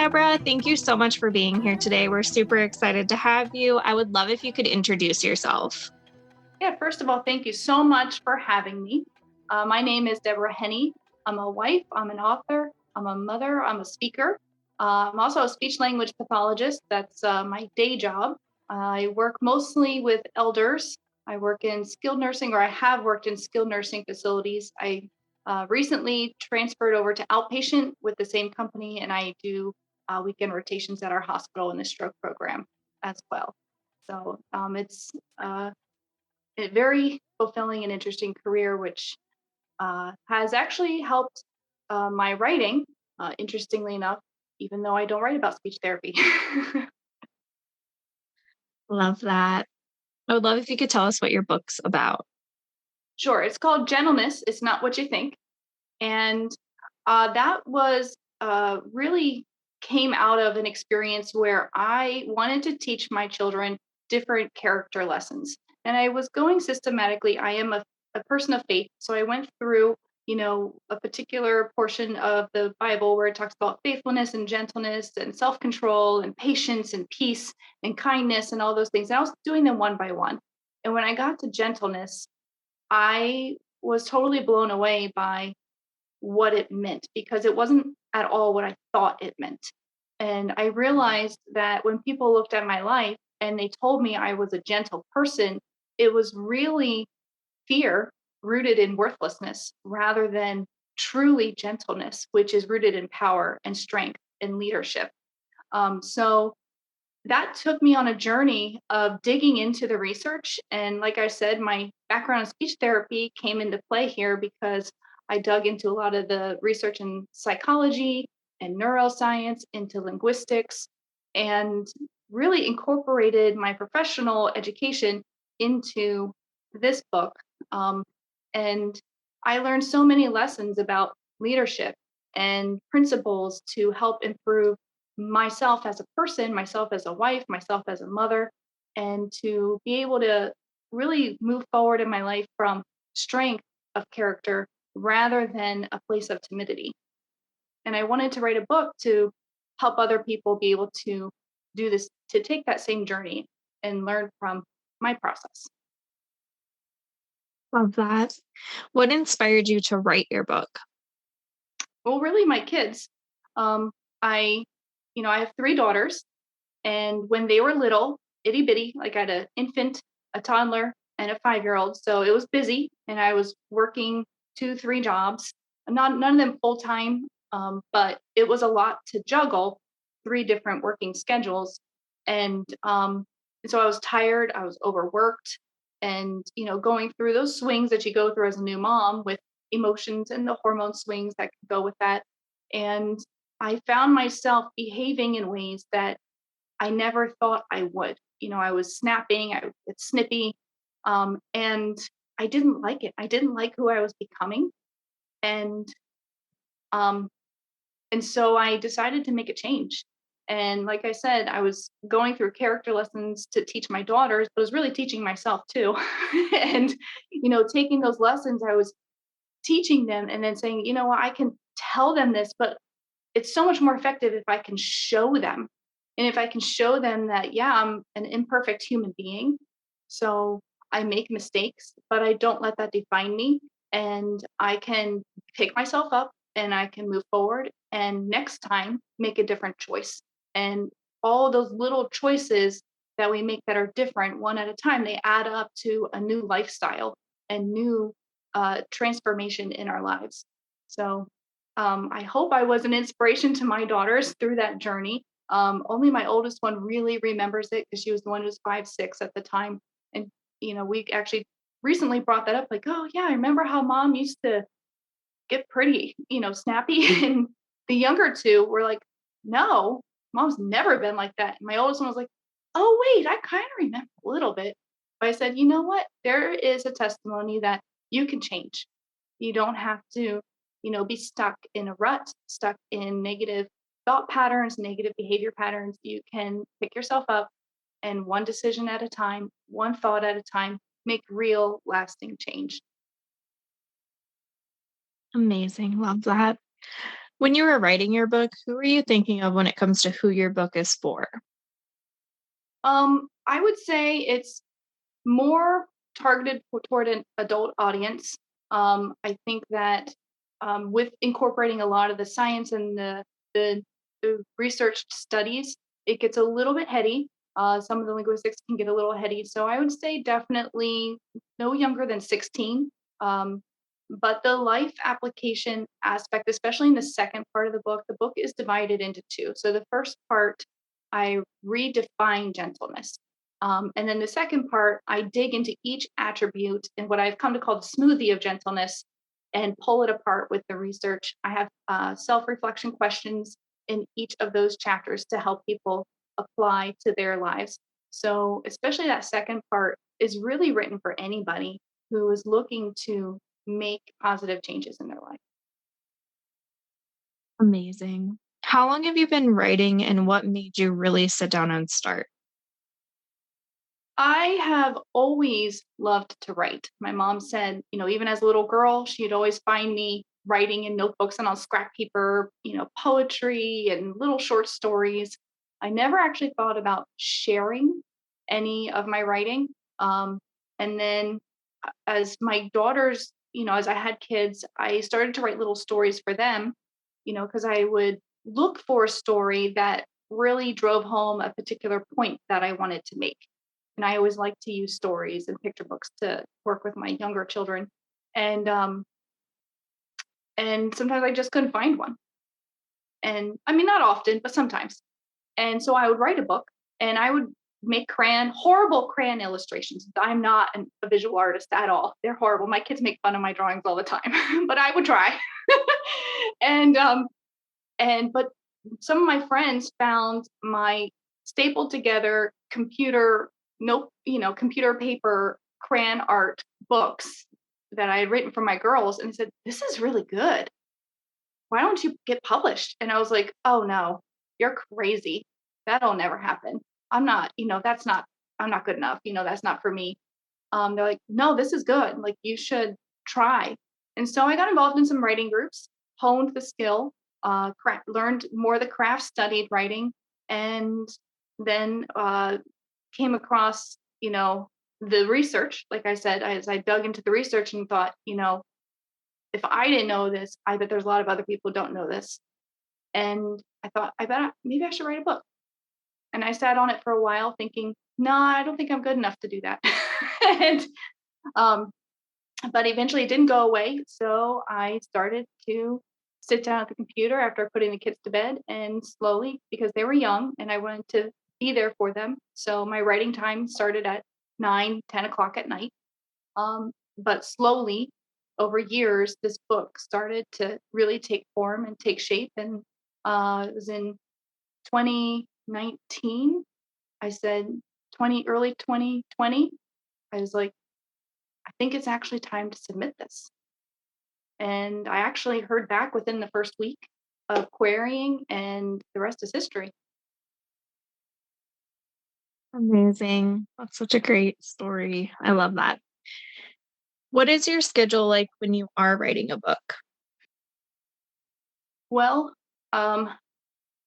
Deborah. Thank you so much for being here today. We're super excited to have you. I would love if you could introduce yourself. Yeah, first of all, thank you so much for having me. My name is Deborah Henne. I'm a wife, I'm an author, I'm a mother, I'm a speaker. I'm also a speech language pathologist. That's my day job. I work mostly with elders. I work in skilled nursing, or I have worked in skilled nursing facilities. I recently transferred over to outpatient with the same company, and I do weekend rotations at our hospital in the stroke program as well. So it's a very fulfilling and interesting career, which has actually helped my writing, interestingly enough, even though I don't write about speech therapy. Love that. I would love if you could tell us what your book's about. Sure, it's called Gentleness. It's Not What You Think. And that was really came out of an experience where I wanted to teach my children different character lessons. And I was going systematically. I am a person of faith. So I went through, a particular portion of the Bible where it talks about faithfulness and gentleness and self control and patience and peace and kindness and all those things. And I was doing them one by one. And when I got to gentleness, I was totally blown away by what it meant because it wasn't at all what I thought it meant. And I realized that when people looked at my life and they told me I was a gentle person, it was really fear rooted in worthlessness rather than truly gentleness, which is rooted in power and strength and leadership. So that took me on a journey of digging into the research. And like I said, my background in speech therapy came into play here because I dug into a lot of the research in psychology and neuroscience, into linguistics, and really incorporated my professional education into this book. Um, and I learned so many lessons about leadership and principles to help improve myself as a person, myself as a wife, myself as a mother, and to be able to really move forward in my life from strength of character rather than a place of timidity. And I wanted to write a book to help other people be able to do this, to take that same journey and learn from my process. Love that. What inspired you to write your book? Well, really, my kids. Um, I, I have three daughters, and when they were little, itty bitty, like I had an infant, a toddler, and a 5-year-old. So it was busy, and I was working 2, 3 jobs, not none of them full time, but it was a lot to juggle 3 different working schedules, and so I was tired, I was overworked, and going through those swings that you go through as a new mom with emotions and the hormone swings that can go with that, and I found myself behaving in ways that I never thought I would. I was snapping, it's snippy, and I didn't like it. I didn't like who I was becoming, and um, and so I decided to make a change. And like I said, I was going through character lessons to teach my daughters, but I was really teaching myself too. And taking those lessons, I was teaching them, and then saying, what, I can tell them this, but it's so much more effective if I can show them. And if I can show them that, yeah, I'm an imperfect human being. So I make mistakes, but I don't let that define me. And I can pick myself up and I can move forward and next time make a different choice. And all those little choices that we make that are different one at a time, they add up to a new lifestyle and new transformation in our lives. So I hope I was an inspiration to my daughters through that journey. Only my oldest one really remembers it because she was the one who was 5, 6 at the time. And, we actually recently brought that up like, oh, yeah, I remember how mom used to get pretty, snappy. And the younger two were like, no, mom's never been like that. And my oldest one was like, oh, wait, I kind of remember a little bit. But I said, you know what? There is a testimony that you can change. You don't have to, be stuck in a rut, stuck in negative thought patterns, negative behavior patterns. You can pick yourself up and one decision at a time, one thought at a time, make real lasting change. Amazing. Love that. When you were writing your book, who are you thinking of when it comes to who your book is for? I would say it's more targeted toward an adult audience. I think that with incorporating a lot of the science and the, the researched studies, it gets a little bit heady. Some of the linguistics can get a little heady. So I would say definitely no younger than 16. Um, but the life application aspect, especially in the second part of the book is divided into two. So the first part, I redefine gentleness. And then the second part, I dig into each attribute and what I've come to call the smoothie of gentleness and pull it apart with the research. I have self reflection questions in each of those chapters to help people apply to their lives. So, especially that second part is really written for anybody who is looking to make positive changes in their life. Amazing. How long have you been writing and what made you really sit down and start? I have always loved to write. My mom said, even as a little girl, she'd always find me writing in notebooks and on scrap paper, poetry and little short stories. I never actually thought about sharing any of my writing. Um, and then as my daughters, as I had kids, I started to write little stories for them, because I would look for a story that really drove home a particular point that I wanted to make. And I always like to use stories and picture books to work with my younger children. And and sometimes I just couldn't find one. And I mean not often, but sometimes. And so I would write a book and I would make horrible crayon illustrations. I'm not a visual artist at all. They're horrible. My kids make fun of my drawings all the time, but I would try. and but some of my friends found my stapled together computer paper crayon art books that I had written for my girls and said, "This is really good. Why don't you get published?" And I was like, "Oh no, you're crazy. That'll never happen. That's not, I'm not good enough. That's not for me." They're like, "No, this is good. Like, you should try." And so I got involved in some writing groups, honed the skill, learned more of the craft, studied writing, and then came across, the research. Like I said, as I dug into the research and thought, if I didn't know this, I bet there's a lot of other people who don't know this. And I thought, maybe I should write a book. And I sat on it for a while thinking, no, I don't think I'm good enough to do that. and um, but eventually it didn't go away. So I started to sit down at the computer after putting the kids to bed and slowly, because they were young and I wanted to be there for them. So my writing time started at 9, 10 o'clock at night. But slowly over years, this book started to really take form and take shape. And it was in 2019. I said early 2020. I was like, I think it's actually time to submit this. And I actually heard back within the first week of querying, and the rest is history. Amazing. That's such a great story. I love that. What is your schedule like when you are writing a book? Well, um,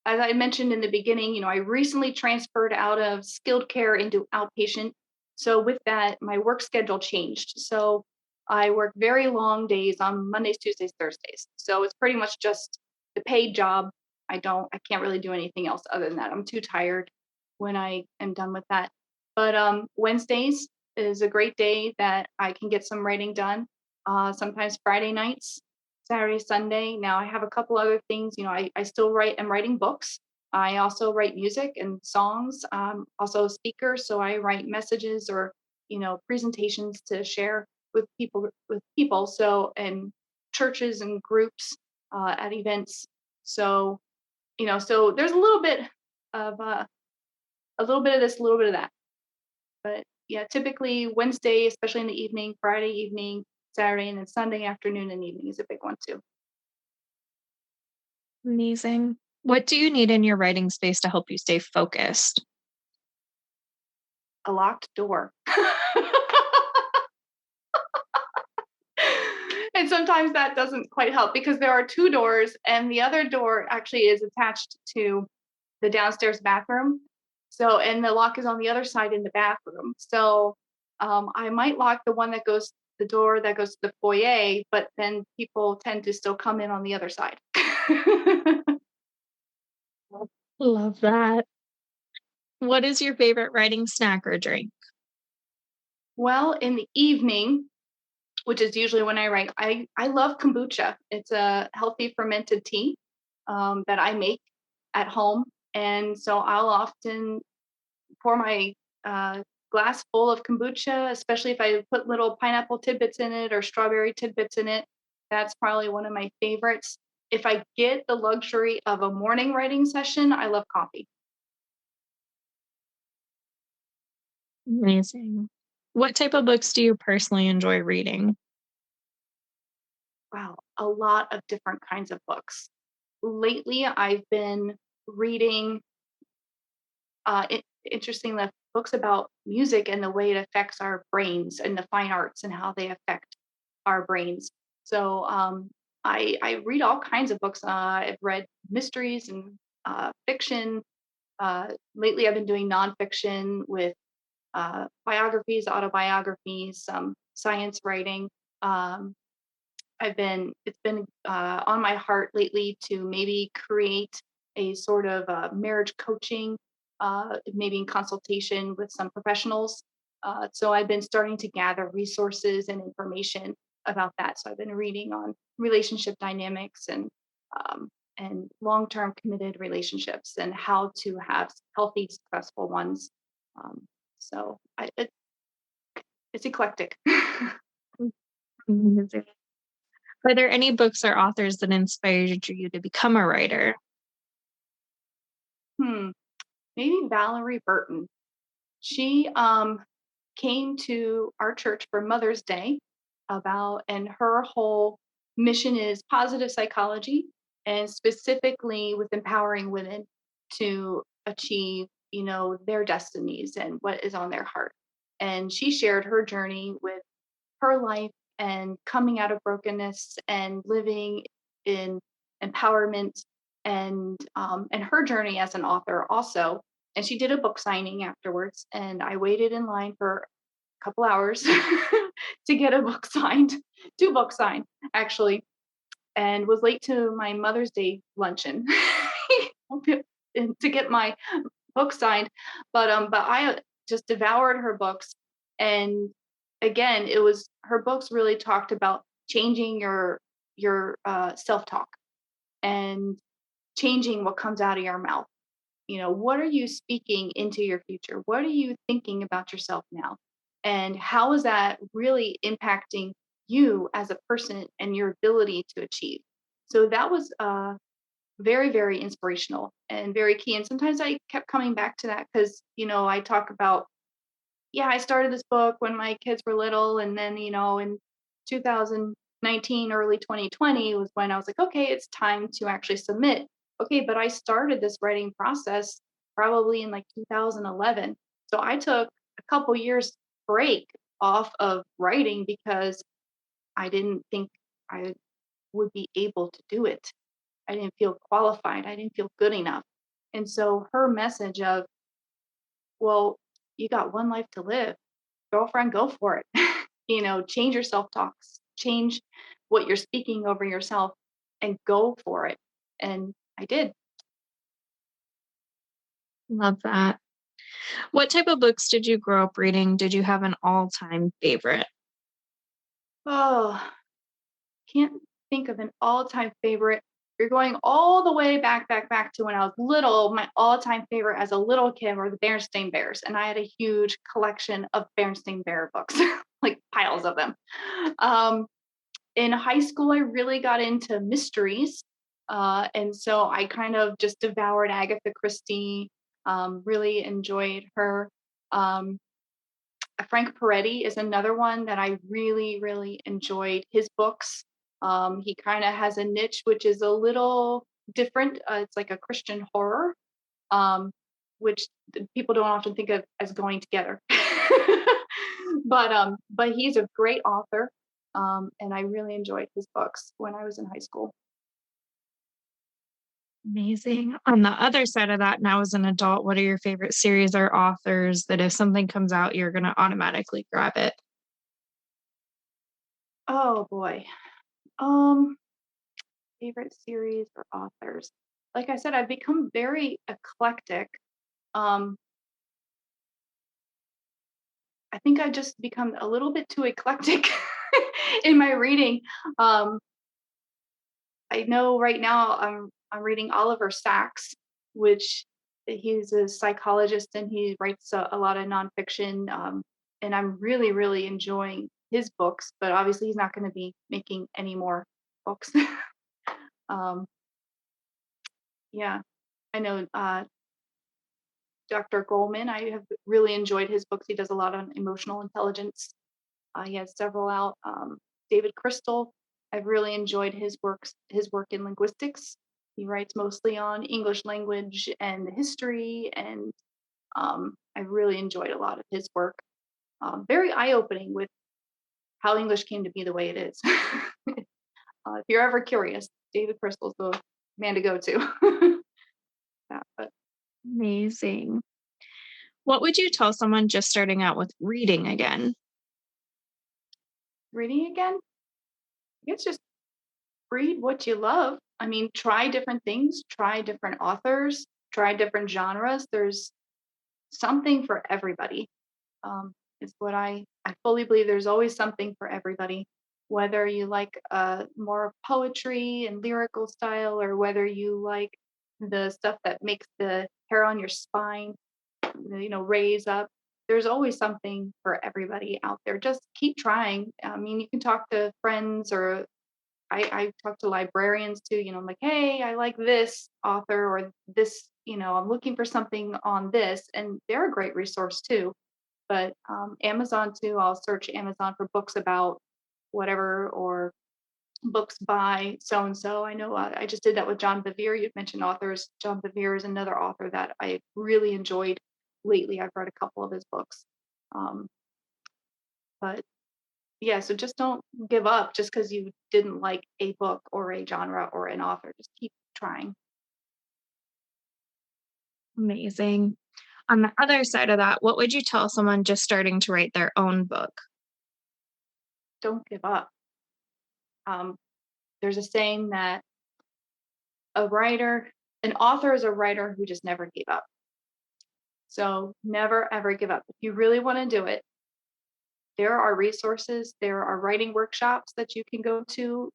as I mentioned in the beginning, I recently transferred out of skilled care into outpatient. So with that, my work schedule changed. So I work very long days on Mondays, Tuesdays, Thursdays. So it's pretty much just the paid job. I can't really do anything else other than that. I'm too tired when I am done with that. But Wednesdays is a great day that I can get some writing done. Sometimes Friday nights, Saturday, Sunday. Now I have a couple other things. I still write. I'm writing books. I also write music and songs. Also a speaker, so I write messages or presentations to share with people. So and churches and groups at events. So so there's of a little bit of this, a little bit of that. But yeah, typically Wednesday, especially in the evening, Friday evening, Saturday, and then Sunday afternoon and evening is a big one too. Amazing. What do you need in your writing space to help you stay focused? A locked door. And sometimes that doesn't quite help because there are two doors, and the other door actually is attached to the downstairs bathroom. So, and the lock is on the other side in the bathroom. So, I might lock the door that goes to the foyer, but then people tend to still come in on the other side. Love that. What is your favorite writing snack or drink? Well, in the evening, which is usually when I write, I love kombucha. It's a healthy fermented tea that I make at home. And so I'll often pour my glass full of kombucha, especially if I put little pineapple tidbits in it or strawberry tidbits in it. That's probably one of my favorites. If I get the luxury of a morning writing session, I love coffee. Amazing. What type of books do you personally enjoy reading? Wow, a lot of different kinds of books. Lately, I've been reading interesting enough books about music and the way it affects our brains and the fine arts and how they affect our brains. So I read all kinds of books. I've read mysteries and fiction. Lately, I've been doing nonfiction with biographies, autobiographies, some science writing. Um, it's been on my heart lately to maybe create a sort of marriage coaching, maybe in consultation with some professionals. So I've been starting to gather resources and information about that. So I've been reading on relationship dynamics and long-term committed relationships and how to have healthy, successful ones. Um, it's eclectic. Amazing. Are there any books or authors that inspired you to become a writer? Hmm. Maybe Valerie Burton. She came to our church for Mother's Day and her whole mission is positive psychology and specifically with empowering women to achieve, their destinies and what is on their heart. And she shared her journey with her life and coming out of brokenness and living in empowerment and her journey as an author also. And she did a book signing afterwards, and I waited in line for a couple hours to get a book signed, two books signed actually, and was late to my Mother's Day luncheon to get my book signed. But I just devoured her books, and again, it was her books really talked about changing your self talk and changing what comes out of your mouth. What are you speaking into your future? What are you thinking about yourself now? And how is that really impacting you as a person and your ability to achieve? So that was very, very inspirational and very key. And sometimes I kept coming back to that because, I talk about, yeah, I started this book when my kids were little. And then, in 2019, early 2020 was when I was like, okay, it's time to actually submit. Okay, but I started this writing process probably in like 2011. So I took a couple years break off of writing because I didn't think I would be able to do it. I didn't feel qualified. I didn't feel good enough. And so her message of, well, you got one life to live, girlfriend, go for it. Change your self talks, change what you're speaking over yourself and go for it. And I did. Love that. What type of books did you grow up reading? Did you have an all-time favorite? Oh, can't think of an all time favorite. You're going all the way back to when I was little. My all time favorite as a little kid were the Berenstain Bears. And I had a huge collection of Berenstain Bear books, like piles of them. Um, in high school, I really got into mysteries. And so I kind of just devoured Agatha Christie, really enjoyed her. Um, Frank Peretti is another one that I really, really enjoyed his books. He kind of has a niche which is a little different. It's like a Christian horror, um, which people don't often think of as going together. But he's a great author. And I really enjoyed his books when I was in high school. Amazing. On the other side of that, now as an adult, what are your favorite series or authors that if something comes out, you're gonna automatically grab it? Oh boy. Um, Favorite series or authors. Like I said, I've become very eclectic. Um, I think I've just become a little bit too eclectic in my reading. Um, I know right now I'm reading Oliver Sacks, which he's a psychologist and he writes a lot of nonfiction. And I'm really enjoying his books, but obviously he's not going to be making any more books. um, yeah, I know Dr. Goldman. I have really enjoyed his books. He does a lot on emotional intelligence. He has several out. David Crystal, I've really enjoyed his work in linguistics. He writes mostly on English language and history, and I really enjoyed a lot of his work. Very eye opening with how English came to be the way it is. If you're ever curious, David Crystal's the man to go to. Yeah, but Amazing. What would you tell someone just starting out with reading again? reading again, it's just read what you love. I mean, try different things, try different authors, try different genres. There's something for everybody. Is what I fully believe. There's always something for everybody. Whether you like more poetry and lyrical style, or whether you like the stuff that makes the hair on your spine, raise up. There's always something for everybody out there. Just keep trying. I mean, you can talk to friends or I talk to librarians too, I'm like, hey, I like this author or this, I'm looking for something on this. And they're a great resource too. But Amazon too, I'll search Amazon for books about whatever or books by so and so. I know I just did that with John Bevere. You'd mentioned authors. John Bevere is another author that I really enjoyed lately. I've read a couple of his books. Um, but yeah, so just don't give up just because you didn't like a book or a genre or an author. Just keep trying. Amazing. On the other side of that, what would you tell someone just starting to write their own book? Don't give up. Um, there's a saying that a writer, an author is a writer who just never gave up. So never ever give up. If you really want to do it, there are resources, there are writing workshops that you can go to.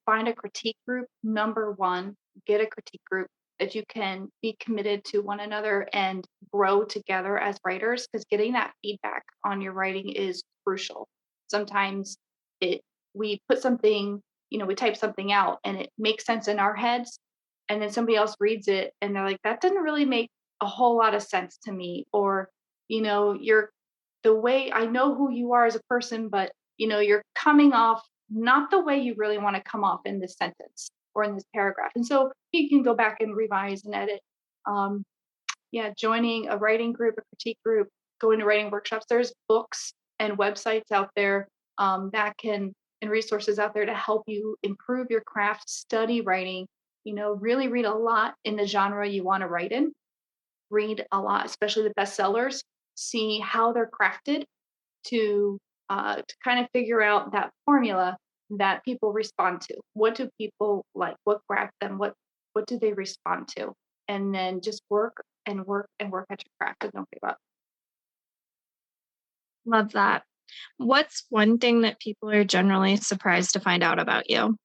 Find a critique group. Number one, get a critique group that you can be committed to one another and grow together as writers, because getting that feedback on your writing is crucial. Sometimes it we put something, we type something out and it makes sense in our heads, and then somebody else reads it and they're like, that didn't really make a whole lot of sense to me, or you're the way I know who you are as a person, but you're coming off not the way you really want to come off in this sentence or in this paragraph. And so you can go back and revise and edit. Um, yeah, joining a writing group, a critique group, going to writing workshops. There's books and websites out there that can and resources out there to help you improve your craft, study writing. Really read a lot in the genre you want to write in. Read a lot, especially the bestsellers. See how they're crafted to to kind of figure out that formula that people respond to. What do people like? What grabs them? What do they respond to? And then just work and work and work at your craft and don't give up. Love that. What's one thing that people are generally surprised to find out about you?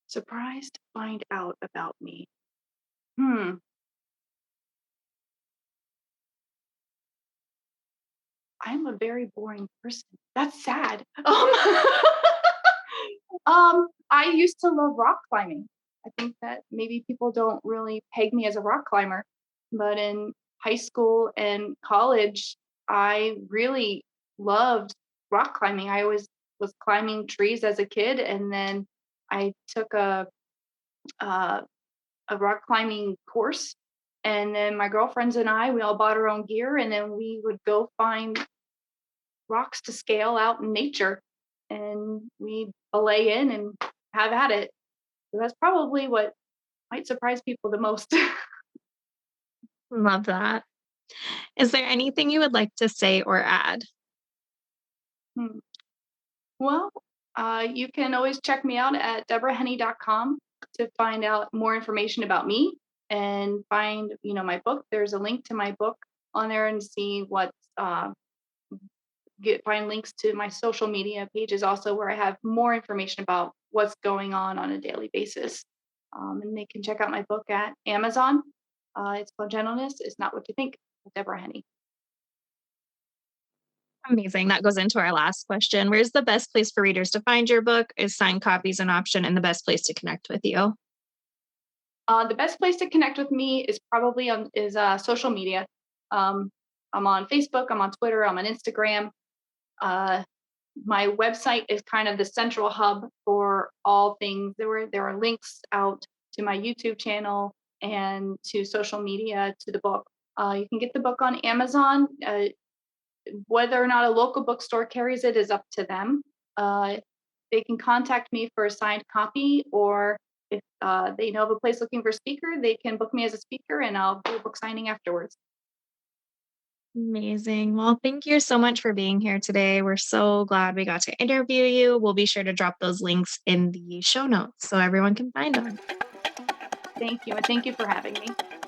Surprised to find out about me. Hmm. I'm a very boring person. That's sad. I used to love rock climbing. I think that maybe people don't really peg me as a rock climber, but in high school and college, I really loved rock climbing. I always was climbing trees as a kid, and then I took uh, a rock climbing course. And then my girlfriends and we all bought our own gear, and then we would go find rocks to scale out in nature. and we belay in and have at it. So that's probably what might surprise people the most. Love that. Is there anything you would like to say or add? Hmm. Well, you can always check me out at deborahhenne.com to find out more information about me and find, my book. There's a link to my book on there and see what's find links to my social media pages also where I have more information about what's going on a daily basis. And they can check out my book at Amazon. It's called Gentleness. It's not what you think. With Deborah Henne. Amazing. That goes into our last question. Where's the best place for readers to find your book? Is signed copies an option and the best place to connect with you? The best place to connect with me is probably on is social media. Um, I'm on Facebook. I'm on Twitter. I'm on Instagram. Uh, my website is kind of the central hub for all things. There are links out to my YouTube channel and to social media to the book. You can get the book on Amazon. Whether or not a local bookstore carries it is up to them. Uh, they can contact me for a signed copy, or if they know of a place looking for a speaker, they can book me as a speaker and I'll do a book signing afterwards. Amazing. Well, thank you so much for being here today. We're so glad we got to interview you. We'll be sure to drop those links in the show notes so everyone can find them. Thank you, and thank you for having me.